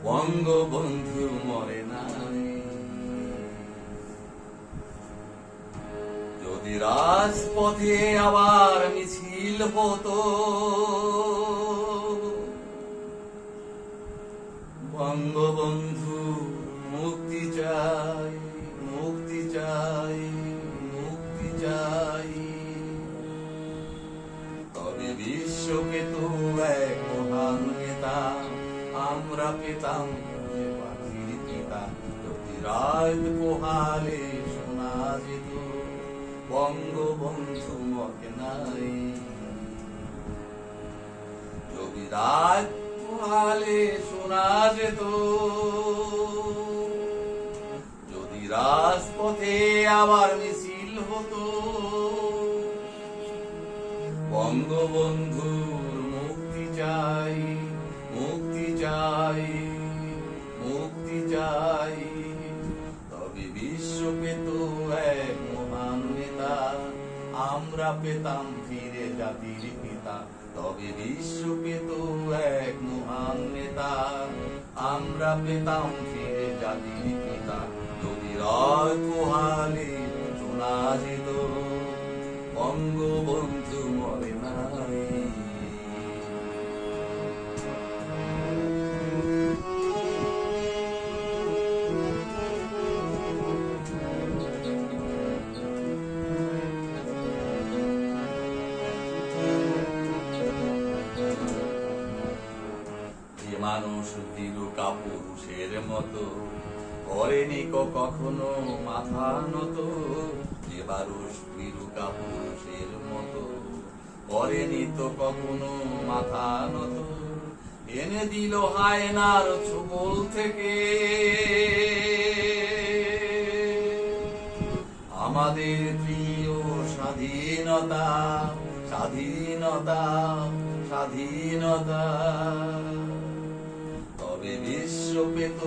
বঙ্গবন্ধু মরে নাই। যদি রাজপথে আবার মিছিল হতো, বঙ্গবন্ধু মুক্তি চাই, মুক্তি চাই, মুক্তি চাই, তবে বিশ্ব পেত এক মহান নেতা, আমরা পেতাম যে পাখির পিতা। যদি রাত পোহালে শোনা যেত, বঙ্গবন্ধু মরে নাই। যদি রাত পোহালে শোনা যেত, যদি রাজপথে আবার মিছিল হতো, বঙ্গবন্ধুর মুক্তি চাই, মুক্তি চাই, মুক্তি চাই, তবে বিশ্ব পেত এক মহান নেতা, আমরা পেতাম ফিরে জাতির পিতা। তবে বিশ্ব পেত এক মহান নেতা, আমরা পেতাম ফিরে জাতির পিতা। যদি রাত পোহালে শোনা যেত, বঙ্গবন্ধু মরে নাই। যে মানুষ দৃঢ় কাপুরুষের মতো করেনি কখনো মাথা নত, যে মানুষ দৃঢ় কাপুরুষের মতো করেনি তো কখনো মাথা নত, এনে দিল হায়নার ছোবল থেকে আমাদের প্রিয় স্বাধীনতা, স্বাধীনতা, স্বাধীনতা। তবে বিশ্ব পেত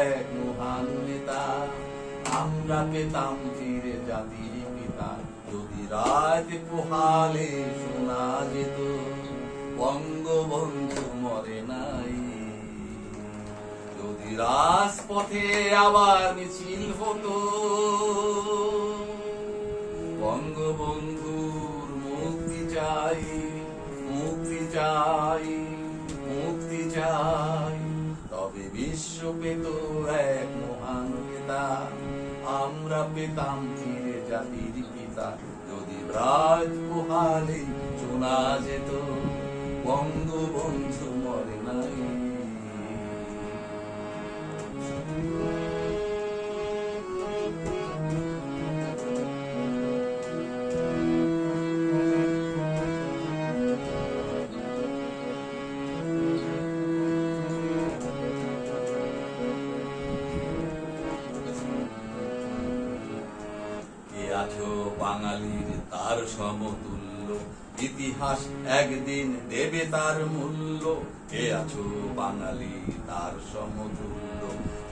এক মহান নেতা, আমরা পেতাম ফিরে জাতির পিতা। যদি রাত পোহালে শোনা যেত, বঙ্গবন্ধু মরে নাই। যদি রাজপথে আবার মিছিল হতো, বঙ্গবন্ধুর মুক্তি চাই, মুক্তি চাই, মুক্তি চাই, তবে বিশ্ব পেত এক মহান নেতা, আমরা পেতাম ফিরে জাতির পিতা। যদি রাত পোহালে শোনা যেত, বঙ্গবন্ধু মরে নাই। আছো বাঙালির তার সমতুল্য, ইতিহাস একদিন দেবে তার মূল্য। কে আছো বাঙালি তার সমতুল্য,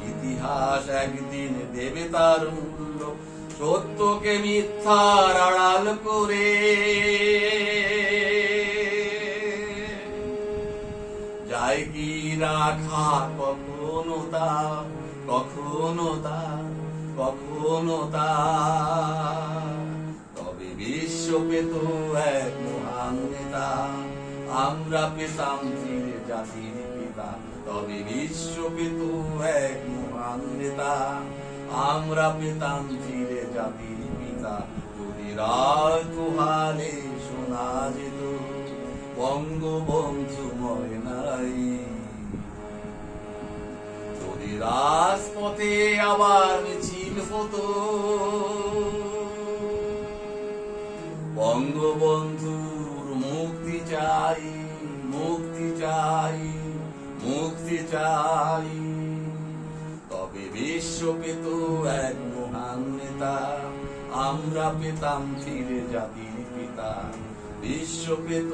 ইতিহাস একদিন দেবে তার মূল্য। সত্যকে মিথ্যার আড়াল করে যায় কি রাখা কখনো তা, কখনো তা, কখনো তা। তবে বিশ্ব পেত এক মহান নেতা, আমরা পেতাম ফিরে জাতির পিতা। তবে বিশ্ব পেত এক মহান নেতা, আমরা পেতাম ফিরে জাতির পিতা। যদি রাত পোহালে শোনা যেত, বঙ্গবন্ধু মরে নাই। যদি রাজপথে আবার মিছিল হতো, বঙ্গবন্ধুর মুক্তি চাই, মুক্তি চাই, মুক্তি চাই, তবে বিশ্ব পেত এক মহান নেতা, আমরা পেতাম ফিরে জাতির পিতা। বিশ্ব পেত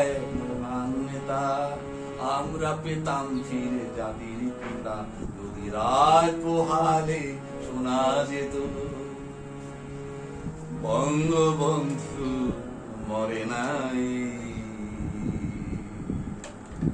এক মহান নেতা, আমরা পেতাম ফিরে জাতির পিতা। যদি রাত পোহালে শোনা যেত, বঙ্গবন্ধু মরে নাই।